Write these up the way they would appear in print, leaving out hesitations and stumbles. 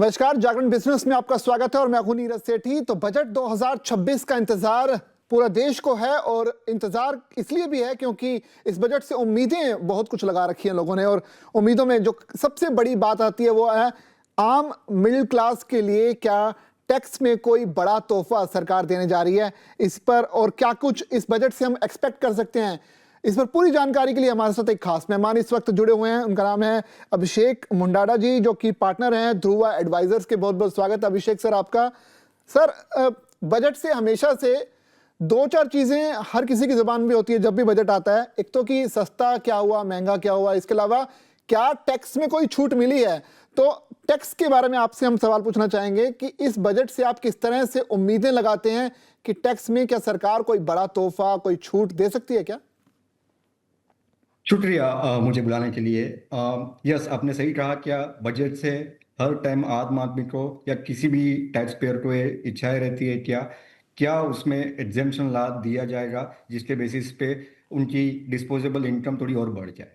नमस्कार, जागरण बिजनेस में आपका स्वागत है और मैं हूं नीरज सेठी। तो बजट 2026 का इंतजार पूरा देश को है और इंतजार इसलिए भी है क्योंकि इस बजट से उम्मीदें बहुत कुछ लगा रखी हैं लोगों ने। और उम्मीदों में जो सबसे बड़ी बात आती है वो है आम मिडिल क्लास के लिए क्या टैक्स में कोई बड़ा तोहफा सरकार देने जा रही है इस पर, और क्या कुछ इस बजट से हम एक्सपेक्ट कर सकते हैं। इस पर पूरी जानकारी के लिए हमारे साथ एक खास मेहमान इस वक्त जुड़े हुए हैं। उनका नाम है अभिषेक मुंडाडा जी, जो कि पार्टनर हैं ध्रुवा एडवाइजर्स के। बहुत बहुत स्वागत है अभिषेक सर आपका। सर, बजट से हमेशा से दो चार चीजें हर किसी की जुबान में होती है जब भी बजट आता है। एक तो कि सस्ता क्या हुआ, महंगा क्या हुआ, इसके अलावा क्या टैक्स में कोई छूट मिली है। तो टैक्स के बारे में आपसे हम सवाल पूछना चाहेंगे कि इस बजट से आप किस तरह से उम्मीदें लगाते हैं कि टैक्स में क्या सरकार कोई बड़ा तोहफा, कोई छूट दे सकती है क्या? शुक्रिया मुझे बुलाने के लिए। यस, आपने सही कहा। क्या बजट से हर टाइम आम आदमी को या किसी भी टैक्स पेयर को ये इच्छाएं रहती है क्या क्या उसमें एग्जेम्पशन ला दिया जाएगा जिसके बेसिस पे उनकी डिस्पोजेबल इनकम थोड़ी और बढ़ जाए।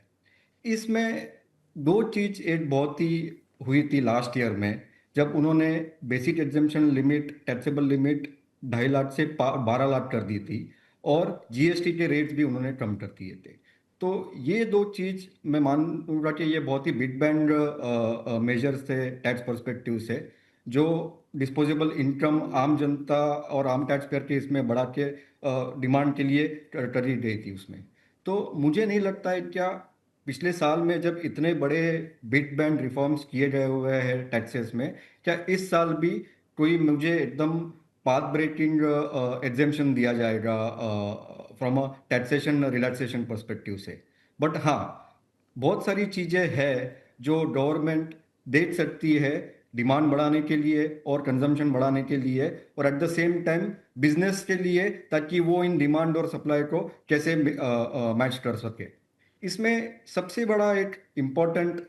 इसमें दो चीज एक बहुत ही हुई थी लास्ट ईयर में, जब उन्होंने basic exemption limit, taxable limit 2.5 lakh से 12 लाख कर दी थी और जीएसटी के रेट्स भी उन्होंने कम कर दिए थे। तो ये दो चीज मैं मानूंगा कि ये बहुत ही बिग बैंग मेजर्स थे टैक्स पर्सपेक्टिव से, जो डिस्पोजेबल इनकम आम जनता और आम टैक्स पेयर के इसमें बढ़ा के डिमांड के लिए करी गई थी उसमें। तो मुझे नहीं लगता है क्या पिछले साल में जब इतने बड़े बिग बैंग रिफॉर्म्स किए गए हुए हैं टैक्सेस में, क्या इस साल भी कोई मुझे एकदम पाथ ब्रेकिंग एग्जेम्पशन दिया जाएगा from a taxation relaxation perspective से। बट हाँ, बहुत सारी चीजें हैं जो गवर्नमेंट देख सकती है डिमांड बढ़ाने के लिए और कंजम्पशन बढ़ाने के लिए, और at the same time business के लिए, ताकि वो इन डिमांड और सप्लाई को कैसे मैच कर सके। इसमें सबसे बड़ा एक इम्पॉर्टेंट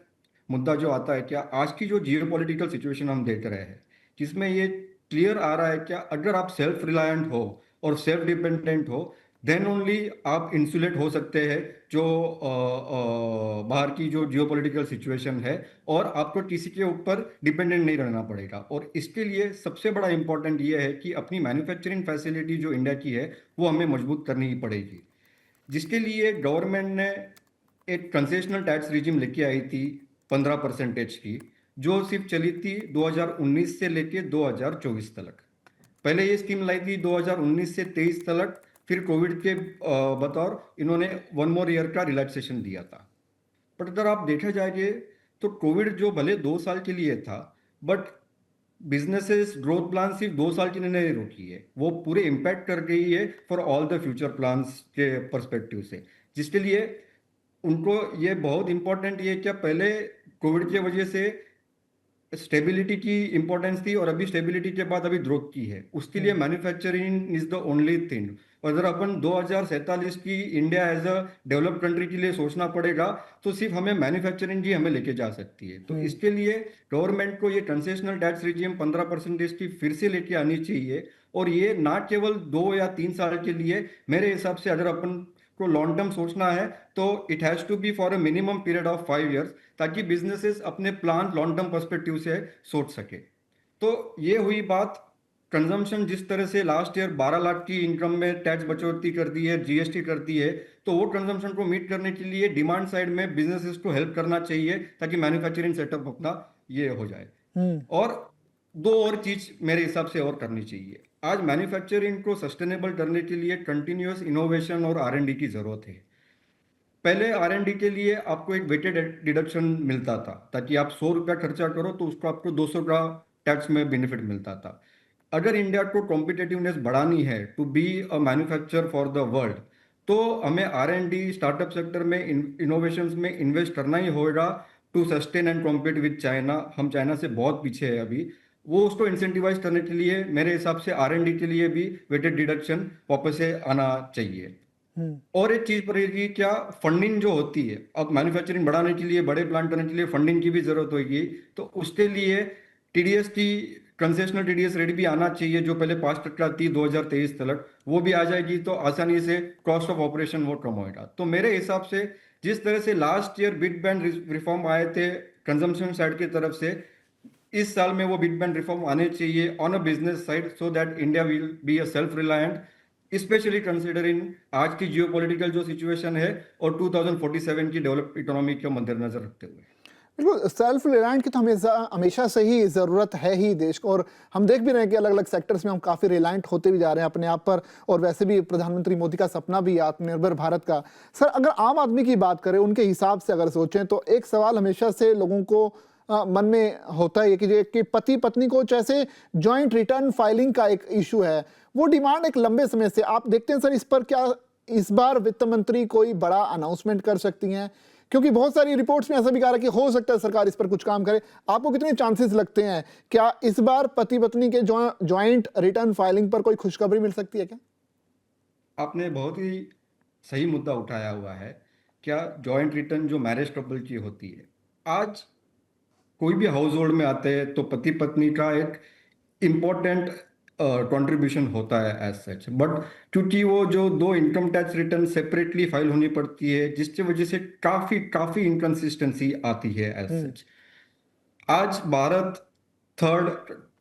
मुद्दा जो आता है, क्या आज की जो जियोपॉलिटिकल सिचुएशन हम देख रहे हैं, जिसमें ये क्लियर आ रहा है क्या अगर आप सेल्फ रिलायंट हो और सेल्फ डिपेंडेंट हो, देन ओनली आप इंसुलेट हो सकते हैं जो बाहर की जो जियोपॉलिटिकल सिचुएशन है, और आपको किसी के ऊपर डिपेंडेंट नहीं रहना पड़ेगा। और इसके लिए सबसे बड़ा इंपॉर्टेंट ये है कि अपनी मैन्युफैक्चरिंग फैसिलिटी जो इंडिया की है वो हमें मजबूत करनी ही पड़ेगी, जिसके लिए गवर्नमेंट ने एक कंसेशनल टैक्स रिजिम लेके आई थी 15% की, जो सिर्फ चली थी 2019 से लेके 2024 तक। पहले ये स्कीम लाई थी 2019 से 23 तक, फिर कोविड के बतौर इन्होंने 1 मोर ईयर का रिलैक्सेशन दिया था। बट अगर आप देखा जाए तो कोविड जो भले 2 साल के लिए था, बट बिजनेसेस ग्रोथ प्लान सिर्फ 2 साल की नहीं रोकी है, वो पूरे इम्पैक्ट कर गई है for all the future plans के पर्सपेक्टिव से, जिसके लिए उनको ये बहुत इंपॉर्टेंट ये क्या पहले कोविड की वजह से स्टेबिलिटी की इंपॉर्टेंस थी, और अभी स्टेबिलिटी के बाद अभी ग्रोथ की है, उसके लिए manufacturing is the only thing. और अगर अपन 2047 की India as a developed country के लिए सोचना पड़ेगा, तो सिर्फ हमें मैन्युफैक्चरिंग ही हमें लेके जा सकती है। तो इसके लिए गवर्नमेंट को ये कंसेशनल टैक्स रिजीम 15% की फिर से लेके आनी चाहिए, और ये ना केवल 2 या 3 साल के लिए। मेरे हिसाब से अगर अपन को लॉन्ग टर्म सोचना है तो it has to be for a minimum period of 5 years, ताकि बिजनेसेस अपने प्लान लॉन्ग टर्म पर्सपेक्टिव से सोच सके। तो ये हुई बात कंजम्पशन। जिस तरह से लास्ट ईयर 12 लाख की इनकम में टैक्स बचौती कर दी है, जीएसटी कर दी है, तो वो कंजम्पशन को मीट करने के लिए डिमांड साइड में बिजनेसेस को हेल्प करना चाहिए, ताकि मैन्युफैक्चरिंग सेटअप अपना ये हो जाए। और दो और चीज मेरे हिसाब से और करनी चाहिए। आज मैन्युफैक्चरिंग को सस्टेनेबल करने के लिए कंटिन्यूअस इनोवेशन और आर&डी की जरूरत है। पहले आर&डी के लिए आपको एक वेटेड डिडक्शन मिलता था, ताकि आप 100 रुपया खर्चा करो तो उसको आपको 200 का टैक्स में बेनिफिट मिलता था। अगर इंडिया को कॉम्पिटेटिवनेस बढ़ानी है to be a manufacture for the world, तो हमें आर&डी स्टार्टअप सेक्टर में इनोवेशंस में इन्वेस्ट करना ही होगा to sustain and compete with China. हम चाइना से बहुत पीछे है अभी। वो उसको इंसेंटिवाइज करने के लिए मेरे हिसाब से आर&डी के लिए भी वेटेड डिडक्शन वापस से आना चाहिए। और एक चीज पड़ेगी, क्या फंडिंग जो होती है, अब मैन्युफैक्चरिंग बढ़ाने के लिए, बड़े प्लांट करने के लिए फंडिंग की भी जरूरत होगी। तो उसके लिए टीडीएस की कंसेशनल टीडीएस रेट भी आना चाहिए, जो पहले 5% थी 2023 तक, वो भी आ जाएगी तो आसानी से कॉस्ट ऑफ ऑपरेशन वो कम होगा। तो मेरे हिसाब से जिस तरह से last year big bang reform आए थे कंजम्पशन साइड की तरफ से, इस साल में वो बिग बैंड रिफॉर्म आने चाहिए on a business side, so that India will be a self reliant, specially considering आज की जियोपॉलिटिकल जो सिचुएशन है और 2047 की डेवलप इकोनॉमी को मद्देनजर रखते हुए। बिल्कुल, सेल्फ रिलायंट की तो हमेशा हमेशा से ही ज़रूरत है ही देश को, और हम देख भी रहे हैं कि अलग अलग सेक्टर्स में हम काफ़ी रिलायंट होते भी जा रहे हैं अपने आप पर, और वैसे भी प्रधानमंत्री मोदी का सपना भी है आत्मनिर्भर भारत का। सर, अगर आम आदमी की बात करें, उनके हिसाब से अगर सोचें, तो एक सवाल हमेशा से लोगों को मन में होता है कि पति पत्नी को जैसे जॉइंट रिटर्न फाइलिंग का एक इशू है, वो डिमांड एक लंबे समय से आप देखते हैं। सर, इस पर क्या इस बार वित्त मंत्री कोई बड़ा अनाउंसमेंट कर सकती हैं? क्योंकि बहुत सारी रिपोर्ट्स में ऐसा भी कहा है कि हो सकता है सरकार इस पर कुछ काम करे। आपको कितने चांसेस लगते हैं, क्या इस बार पति पत्नी के जॉइंट रिटर्न फाइलिंग पर कोई खुशखबरी मिल सकती है क्या? आपने बहुत ही सही मुद्दा उठाया हुआ है। क्या जॉइंट रिटर्न जो मैरिज कपल की होती है, आज कोई भी हाउस होल्ड में आते हैं तो पति पत्नी का एक इम्पोर्टेंट कंट्रीब्यूशन होता है एज सच, बट क्योंकि वो जो दो income tax return separately file होनी पड़ती है, जिसकी वजह से काफी काफी इनकंसिस्टेंसी आती है एज सच। आज Bharat third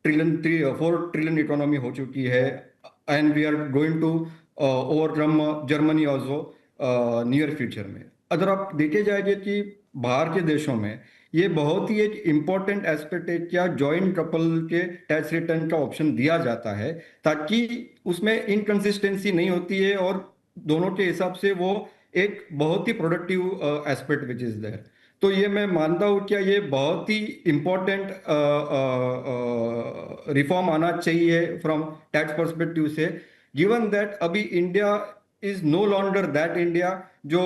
trillion 4 trillion economy हो चुकी है, and we are going to overcome Germany also near future में। अगर आप देखे जाएंगे कि बाहर के देशों में ये बहुत ही एक इम्पोर्टेंट एस्पेक्ट है, क्या जॉइंट कपल के टैक्स रिटर्न का ऑप्शन दिया जाता है, ताकि उसमें इनकंसिस्टेंसी नहीं होती है और दोनों के हिसाब से वो एक बहुत ही productive aspect which is there. तो ये मैं मानता हूँ क्या ये बहुत ही इम्पोर्टेंट रिफॉर्म आना चाहिए फ्रॉम टैक्स पर्सपेक्टिव से, गिवन दैट अभी India is no longer that India जो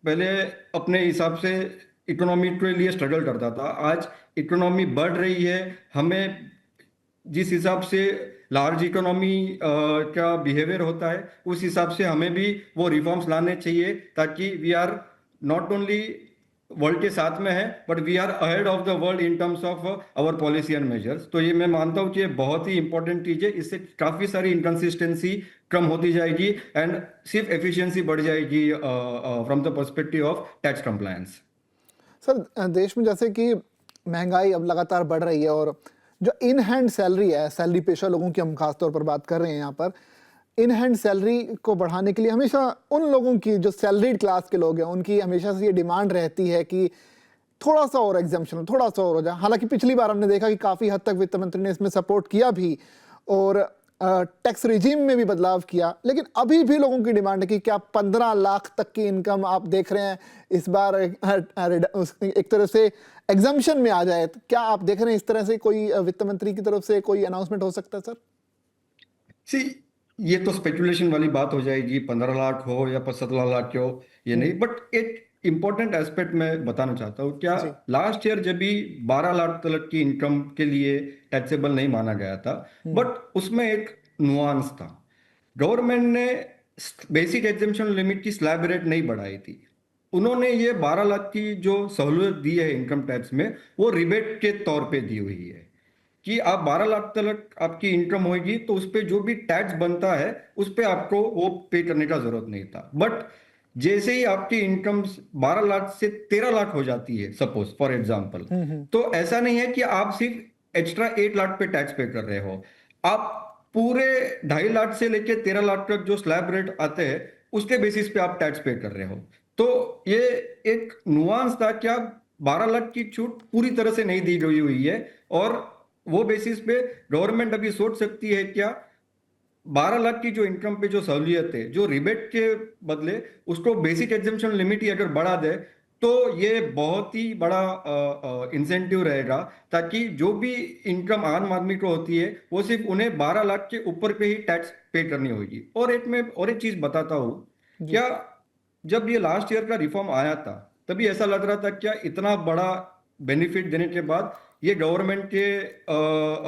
पहले अपने हिसाब से इकोनॉमी के लिए स्ट्रगल करता था। आज इकोनॉमी बढ़ रही है, हमें जिस हिसाब से लार्ज इकोनॉमी का बिहेवियर होता है उस हिसाब से हमें भी वो रिफॉर्म्स लाने चाहिए, ताकि we are not only world के साथ में है but we are ahead of the world in terms of our policy and measures. तो ये मैं मानता हूँ कि ये बहुत ही इंपॉर्टेंट चीज है, इससे काफी सारी इनकंसिस्टेंसी कम होती जाएगी एंड सिर्फ एफिशिएंसी बढ़ जाएगी from the perspective of tax compliance. Sir, देश में जैसे कि महंगाई अब लगातार बढ़ रही है, और जो इन हैंड सैलरी है, सैलरी पेशा लोगों की हम खासतौर पर बात कर रहे हैं यहाँ पर, इन हैंड सैलरी को बढ़ाने के लिए हमेशा उन लोगों की जो सैलरीड क्लास के लोग हैं, उनकी हमेशा से ये डिमांड रहती है कि थोड़ा सा और एग्जाम्पशन, थोड़ा सा और हो जाए। हालांकि पिछली बार हमने देखा कि काफ़ी हद तक वित्त मंत्री ने इसमें सपोर्ट किया भी, और टैक्स रिजीम में भी बदलाव किया, लेकिन अभी भी लोगों की डिमांड है कि क्या 15 लाख तक की इनकम आप देख रहे हैं इस बार एक तरह से एग्जाम्पशन में आ जाए। तो क्या आप देख रहे हैं इस तरह से कोई वित्त मंत्री की तरफ से कोई अनाउंसमेंट हो सकता है? सर, सी ये तो स्पेकुलेशन वाली बात हो जाएगी, 15 लाख हो या 17 लाख हो, ये नहीं, बट एक इंपॉर्टेंट एस्पेक्ट मैं बताना चाहता हूँ। क्या जी। लास्ट ईयर जब भी 12 लाख तक की इनकम के लिए टैक्सेबल नहीं माना गया था, बट उसमें एक नुआंस था। गवर्नमेंट ने बेसिक एग्जेम्पशन लिमिट की स्लैब रेट नहीं बढ़ाई थी, उन्होंने ये 12 लाख की जो सहूलियत दी है इनकम टैक्स में, वो रिबेट के तौर पे दी हुई है कि आप 12 लाख तक आपकी इनकम होगी तो उस पर जो भी टैक्स बनता है उस पर आपको वो पे करने का जरूरत नहीं था। बट जैसे ही आपकी इनकम 12 लाख से 13 लाख हो जाती है सपोज फॉर एग्जांपल, तो ऐसा नहीं है कि आप सिर्फ एक्स्ट्रा 8 लाख पे टैक्स पे कर रहे हो, आप पूरे 2.5 लाख से लेके 13 लाख तक जो स्लैब रेट आते हैं उसके बेसिस पे आप टैक्स पे कर रहे हो। तो ये एक नुआंस था, क्या 12 लाख की छूट पूरी तरह से नहीं दी गई हुई है, और वो बेसिस पे गवर्नमेंट अभी सोच सकती है क्या 12 लाख की जो इनकम पे जो सहूलियत है, जो रिबेट के बदले उसको बेसिक एग्जेम्पशन लिमिट ही अगर बढ़ा दे तो ये बहुत ही बड़ा इंसेंटिव रहेगा, ताकि जो भी इनकम आम आदमी को होती है वो सिर्फ उन्हें 12 लाख के ऊपर पे ही टैक्स पे करनी होगी। और एक चीज बताता हूँ, क्या जब ये लास्ट ईयर का रिफॉर्म आया था तभी ऐसा लग रहा था क्या इतना बड़ा बेनिफिट देने के बाद ये गवर्नमेंट के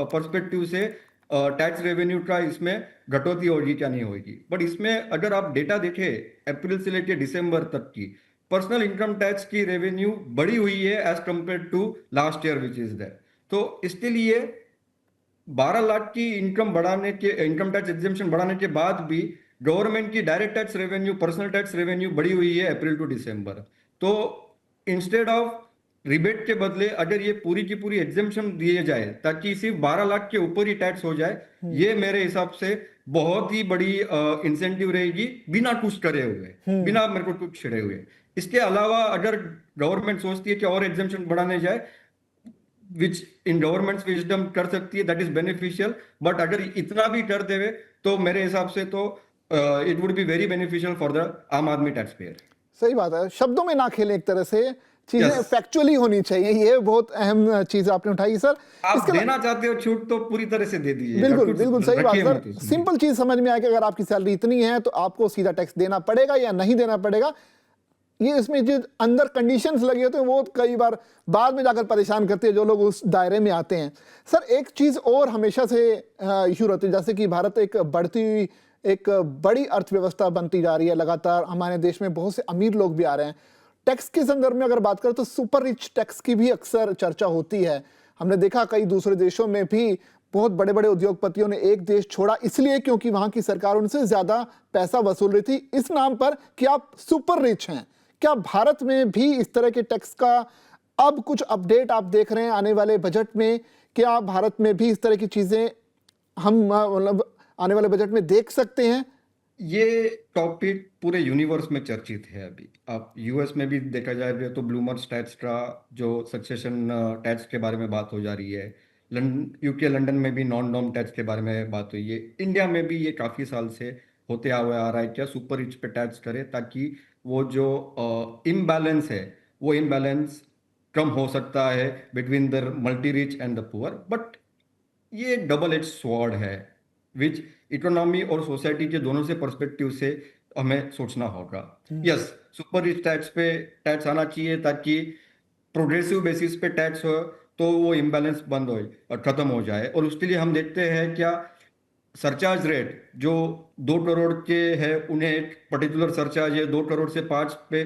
पर्सपेक्टिव से टैक्स रेवेन्यू का इसमें घटोती होगी क्या नहीं होगी। बट इसमें अगर आप डेटा देखें अप्रैल से लेकर दिसंबर तक की पर्सनल इनकम टैक्स की रेवेन्यू बढ़ी हुई है as compare to last year which is that. तो इसके लिए 12 लाख की इनकम बढ़ाने के इनकम टैक्स एग्जेम्पशन बढ़ाने के बाद भी गवर्नमेंट की direct tax revenue personal tax revenue बढ़ी हुई है अप्रैल टू दिसंबर। तो इंस्टेड ऑफ रिबेट के बदले अगर ये पूरी की पूरी एग्जेम्पशन दिए जाए ताकि सिर्फ 12 लाख के ऊपर ही टैक्स हो जाए, ये मेरे हिसाब से बहुत ही बड़ी इंसेंटिव रहेगी, बिना कुछ करे हुए, बिना मेरे को कुछ छिड़े हुए। इसके अलावा अगर गवर्नमेंट सोचती है कि और एग्जेम्पशन बढ़ाने जाए, विच इन गवर्नमेंट्स विजडम कर सकती है, दैट इज बेनिफिशियल। बट अगर इतना भी कर देवे तो मेरे हिसाब से तो it would be very beneficial for the आम आदमी टैक्स पेयर। सही बात है, शब्दों में ना खेलें, एक तरह से चीजें Yes. फैक्चुअली होनी चाहिए। ये बहुत अहम चीज आपने उठाई सर। आप इसके देना चाहते हो छूट तो पूरी तरह से दे दीजिए, बिल्कुल कुछ बिल्कुल सही बात रखिए सर। मत उसमें। सिंपल चीज समझ में आए कि अगर आपकी सैलरी इतनी है तो आपको सीधा टैक्स देना पड़ेगा या नहीं देना पड़ेगा। ये इसमें जो अंदर कंडीशंस लगे होते हैं वो कई बार बाद में जाकर परेशान करते हैं जो लोग उस दायरे में आते हैं। सर एक चीज और हमेशा से इशू रहती है, जैसे कि भारत एक बढ़ती हुई एक बड़ी अर्थव्यवस्था बनती जा रही है, लगातार हमारे देश में बहुत से अमीर लोग भी आ रहे हैं। टैक्स के संदर्भ में अगर बात करें तो सुपर रिच टैक्स की भी अक्सर चर्चा होती है। हमने देखा कई दूसरे देशों में भी बहुत बड़े बड़े उद्योगपतियों ने एक देश छोड़ा इसलिए क्योंकि वहां की सरकार उनसे ज्यादा पैसा वसूल रही थी इस नाम पर कि आप सुपर रिच हैं। क्या भारत में भी इस तरह के टैक्स का अब कुछ अपडेट आप देख रहे हैं आने वाले बजट में? क्या भारत में भी इस तरह की चीजें हम मतलब आने वाले बजट में देख सकते हैं? ये टॉपिक पूरे यूनिवर्स में चर्चित है अभी। आप यूएस में भी देखा जाए तो ब्लूमर्स टैक्स का जो सक्सेशन टैक्स के बारे में बात हो जा रही है। यूके लंदन में भी नॉन नॉम टैक्स के बारे में बात हुई है। इंडिया में भी ये काफी साल से होते हुए आ रहा है, क्या सुपर रिच पे टैक्स करे ताकि वो जो इम्बैलेंस है वो इम्बैलेंस कम हो सकता है between the multi rich and the poor. But ये एक डबल एज स्वॉर्ड है, विच इकोनॉमी और सोसाइटी के दोनों से पर्सपेक्टिव से हमें सोचना होगा। यस, सुपर रिच टैक्स पे टैक्स आना चाहिए ताकि प्रोग्रेसिव बेसिस पे टैक्स हो तो वो इम्बैलेंस बंद हो और खत्म हो जाए। और उसके लिए हम देखते हैं क्या सरचार्ज रेट जो 2 करोड़ के है उन्हें एक पर्टिकुलर सरचार्ज है 2 करोड़ से 5 पे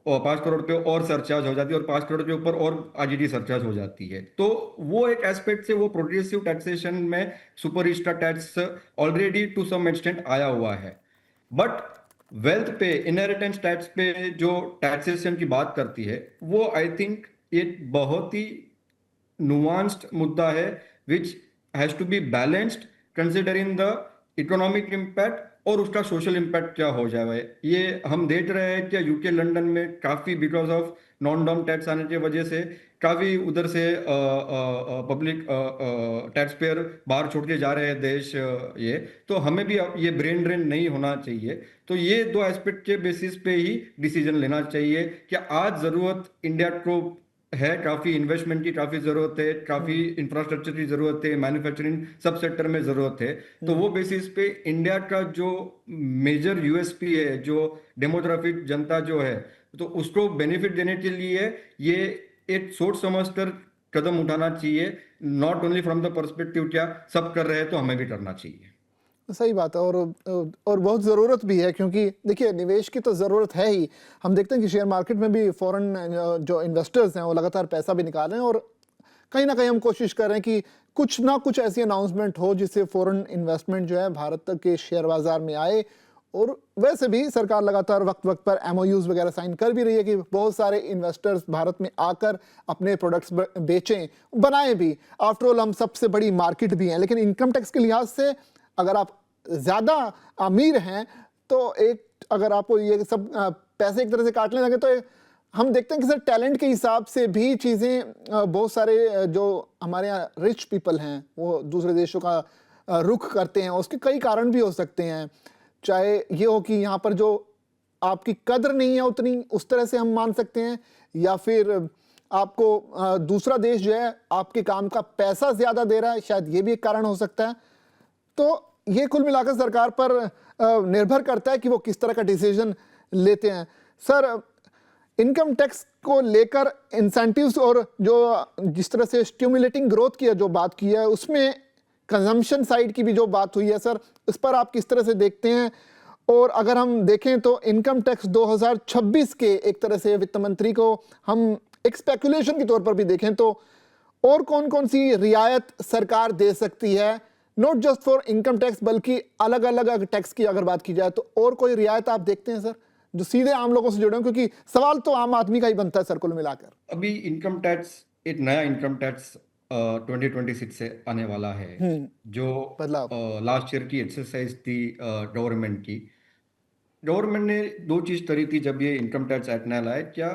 और 5 करोड़ पे और सरचार्ज हो जाती है और 5 करोड़ के ऊपर और आईजीडी सरचार्ज हो जाती है। तो वो एक एस्पेक्ट से वो प्रोग्रेसिव टैक्सेशन में सुपर रिच का tax already to some extent आया हुआ है। बट वेल्थ पे इनहेरिटेंस टैक्स पे जो टैक्सेशन की बात करती है वो आई थिंक एक बहुत ही नुआंस्ड मुद्दा है, which has to be balanced considering the economic impact और उसका सोशल इम्पैक्ट क्या हो जाए। ये हम देख रहे हैं कि यूके लंदन में काफी because of non dom tax आने की वजह से काफी उधर से पब्लिक टैक्स पेयर बाहर छोड़ के जा रहे हैं देश। ये तो हमें भी ये ब्रेन ड्रेन नहीं होना चाहिए। तो ये दो एस्पेक्ट के बेसिस पे ही डिसीजन लेना चाहिए कि आज जरूरत इंडिया को है, काफी इन्वेस्टमेंट की काफी जरूरत है, काफी इंफ्रास्ट्रक्चर की जरूरत है, मैन्युफैक्चरिंग सब सेक्टर में जरूरत है। तो वो बेसिस पे इंडिया का जो मेजर यूएसपी है, जो डेमोग्राफिक जनता जो है, तो उसको बेनिफिट देने के लिए ये एक सोच समझकर कदम उठाना चाहिए, not only from the perspective क्या सब कर रहे हैं तो हमें भी करना चाहिए। सही बात है। और बहुत ज़रूरत भी है क्योंकि देखिए निवेश की तो ज़रूरत है ही। हम देखते हैं कि शेयर मार्केट में भी फॉरेन जो इन्वेस्टर्स हैं वो लगातार पैसा भी निकाल रहे हैं और कहीं ना कहीं हम कोशिश कर रहे हैं कि कुछ ना कुछ ऐसी अनाउंसमेंट हो जिससे फॉरेन इन्वेस्टमेंट जो है भारत तक के शेयर बाजार में आए। और वैसे भी सरकार लगातार वक्त वक्त पर एमओयूज वगैरह साइन कर भी रही है कि बहुत सारे इन्वेस्टर्स भारत में आकर अपने प्रोडक्ट्स बेचें, बनाएं भी। आफ्टरऑल हम सबसे बड़ी मार्केट भी हैं। लेकिन इनकम टैक्स के लिहाज से अगर आप ज़्यादा अमीर हैं तो एक अगर आपको ये सब पैसे एक तरह से काटने लगे तो हम देखते हैं कि सर टैलेंट के हिसाब से भी चीज़ें बहुत सारे जो हमारे यहाँ रिच पीपल हैं वो दूसरे देशों का रुख करते हैं। उसके कई कारण भी हो सकते हैं, चाहे ये हो कि यहाँ पर जो आपकी कदर नहीं है उतनी, उस तरह से हम मान सकते हैं, या फिर आपको दूसरा देश जो है आपके काम का पैसा ज़्यादा दे रहा है, शायद ये भी एक कारण हो सकता है। तो ये कुल मिलाकर सरकार पर निर्भर करता है कि वो किस तरह का डिसीजन लेते हैं। सर इनकम टैक्स को लेकर इंसेंटिव्स और जो जिस तरह से स्टिमुलेटिंग ग्रोथ की जो बात की है उसमें कंजम्पशन साइड की भी जो बात हुई है सर, इस पर आप किस तरह से देखते हैं? और अगर हम देखें तो इनकम टैक्स 2026 के एक तरह से वित्त मंत्री को हम एक स्पेकुलेशन के तौर पर भी देखें तो और कौन कौन सी रियायत सरकार दे सकती है, not just for income tax बल्कि अलग अलग टैक्स की अगर बात की जाए तो और कोई रियायत आप देखते हैं सर जो सीधे आम लोगों से जुड़े हैं, क्योंकि सवाल तो आम आदमी का ही बनता है सर कुल मिलाकर। अभी इनकम टैक्स, एक नया इनकम टैक्स 2026 से आने वाला है, जो बदलाव। लास्ट ईयर की एक्सरसाइज थी गवर्नमेंट की। गवर्नमेंट ने दो चीज करी थी जब ये इनकम टैक्स एक्ट नया लाया। क्या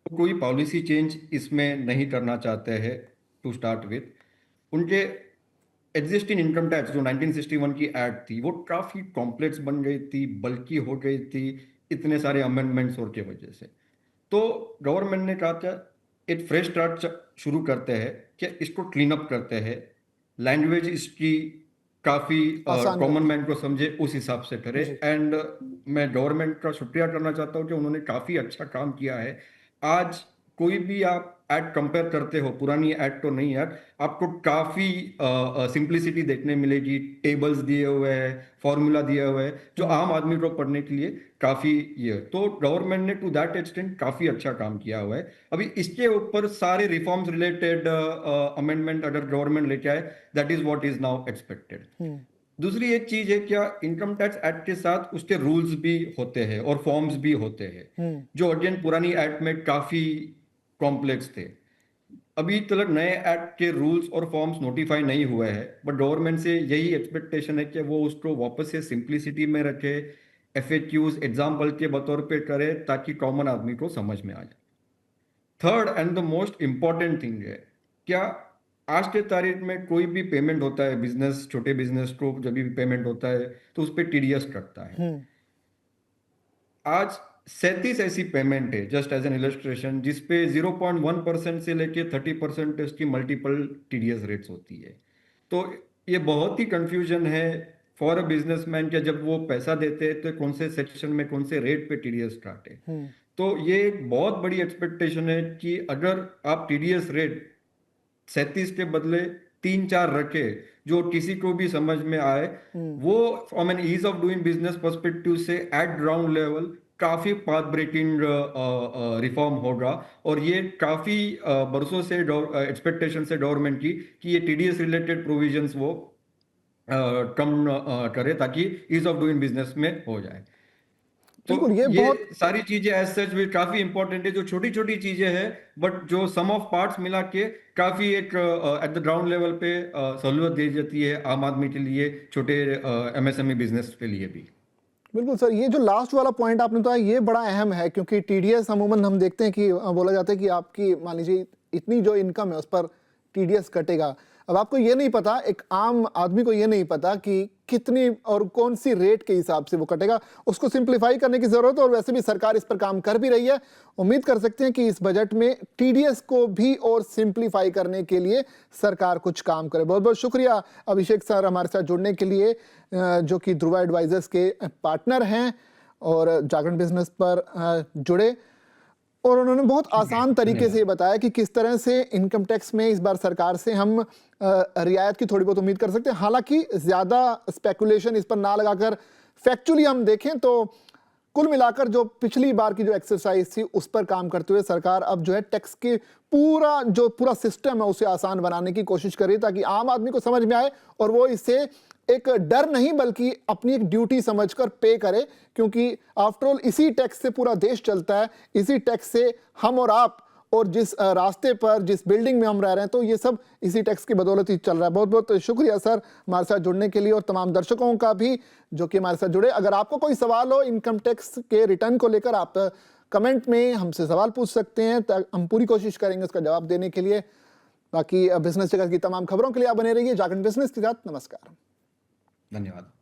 कोई पॉलिसी चेंज इसमें नहीं करना चाहते हैं टू स्टार्ट विथ। उनके एग्जिस्टिंग इनकम टैक्स जो 1961 की एक्ट थी वो काफी कॉम्प्लेक्स बन गई थी, बल्कि हो गई थी इतने सारे अमेंडमेंट्स और के वजह से। तो गवर्नमेंट ने कहा था एक फ्रेश स्टार्ट शुरू करते हैं, कि इसको क्लीन अप करते हैं, लैंग्वेज इसकी काफी आसान कॉमन करते मैन को समझे उस हिसाब से करे। जी। एंड मैं गवर्नमेंट का शुक्रिया करना चाहता हूँ कि उन्होंने काफी अच्छा काम किया है। आज कोई भी आप एक्ट कंपेयर करते हो, पुरानी एक्ट तो नहीं एक्ट, आपको काफी सिंप्लिसिटी देखने मिलेगी। टेबल्स दिए हुए हैं, फॉर्मूला दिया हुआ है, जो आम आदमी को पढ़ने के लिए काफी ये है। तो गवर्नमेंट ने टू दैट एक्सटेंट काफी अच्छा काम किया हुआ है। अभी इसके ऊपर सारे रिफॉर्म्स रिलेटेड अमेंडमेंट अगर गवर्नमेंट लेके आए, that is what is now expected. दूसरी एक चीज है, क्या इनकम टैक्स एक्ट के साथ उसके रूल्स भी होते हैं और फॉर्म्स भी होते हैं, जो अगेन पुरानी एक्ट में काफी कॉम्प्लेक्स थे। अभी तक नए एक्ट के रूल्स और फॉर्म्स नोटिफाई नहीं हुए हैं, बट गवर्नमेंट से यही एक्सपेक्टेशन है कि वो उसको वापस से सिंप्लिसिटी में रखे, एफएक्यूज एग्जाम्पल के बतौर पे करे, ताकि कॉमन आदमी को समझ में आ जाए। Third and the most important thing है, क्या आज के तारीख में कोई भी पेमेंट होता है, बिजनेस, छोटे बिजनेस को जब भी पेमेंट होता है तो उस पर टीडीएस कटता है। आज 37 ऐसी पेमेंट है, जस्ट एज एन इलस्ट्रेशन, जिसपे 0.1% से लेके 30% की मल्टीपल टीडीएस रेट्स होती है। तो ये बहुत ही कंफ्यूजन है फॉर अ बिजनेसमैन, क्या जब वो पैसा देते हैं तो कौन से सेक्शन में कौन से रेट पे टीडीएस काटे। तो ये एक बहुत बड़ी एक्सपेक्टेशन है कि अगर आप टीडीएस रेट 37 के बदले 3-4 रखे, जो किसी को भी समझ में आए, वो from an ease of doing business perspective से एट ग्राउंड लेवल काफी पाथ ब्रेकिंग रिफॉर्म होगा। और ये काफी बरसों से एक्सपेक्टेशन से गवर्नमेंट की कि ये टीडीएस रिलेटेड प्रोविजंस वो कम करे, ताकि ईज ऑफ डूइंग बिजनेस में हो जाए। तो बिल्कुल, ये ये बहुत सारी चीजें एज सच भी काफी इंपॉर्टेंट है, जो छोटी छोटी चीजें हैं, बट जो सम ऑफ पार्ट्स मिला के काफी एक एट द ग्राउंड लेवल पे सहूलियत दी जाती है आम आदमी के लिए, छोटे एमएसएमई बिजनेस के लिए भी। बिल्कुल सर, ये जो लास्ट वाला पॉइंट आपने बताया ये बड़ा अहम है, क्योंकि टीडीएस अमूमन हम देखते हैं कि बोला जाता है कि आपकी मान लीजिए इतनी जो इनकम है उस पर टीडीएस कटेगा। अब आपको ये नहीं पता, एक आम आदमी को ये नहीं पता कि कितनी और कौन सी रेट के हिसाब से वो कटेगा। उसको सिंप्लीफाई करने की जरूरत है, और वैसे भी सरकार इस पर काम कर भी रही है। उम्मीद कर सकते हैं कि इस बजट में टीडीएस को भी और सिंप्लीफाई करने के लिए सरकार कुछ काम करे। बहुत बहुत शुक्रिया अभिषेक सर हमारे साथ जुड़ने के लिए, जो कि ध्रुवा एडवाइजर्स के पार्टनर हैं और जागरण बिजनेस पर जुड़े, और उन्होंने बहुत आसान तरीके से ये बताया कि किस तरह से इनकम टैक्स में इस बार सरकार से हम रियायत की थोड़ी बहुत उम्मीद कर सकते हैं। हालांकि ज़्यादा स्पेकुलेशन इस पर ना लगाकर फैक्चुअली हम देखें तो कुल मिलाकर जो पिछली बार की जो एक्सरसाइज थी उस पर काम करते हुए सरकार अब जो है टैक्स के पूरा सिस्टम है उसे आसान बनाने की कोशिश कर रही है, ताकि आम आदमी को समझ में आए और वो इससे एक डर नहीं बल्कि अपनी एक ड्यूटी समझकर पे करे। क्योंकि आफ्टरऑल इसी टैक्स से पूरा देश चलता है, इसी टैक्स से हम और आप और जिस रास्ते पर जिस बिल्डिंग में हम रह रहे हैं, तो ये सब इसी टैक्स की बदौलत ही चल रहा है। बहुत बहुत शुक्रिया सर हमारे साथ जुड़ने के लिए, और तमाम दर्शकों का भी जो कि हमारे साथ जुड़े। अगर आपको कोई सवाल हो इनकम टैक्स के रिटर्न को लेकर, आप कमेंट में हमसे सवाल पूछ सकते हैं, हम पूरी कोशिश करेंगे उसका जवाब देने के लिए। बाकी बिजनेस जगत की तमाम खबरों के लिए आप बने रहिए जागरण बिजनेस के साथ। नमस्कार, धन्यवाद।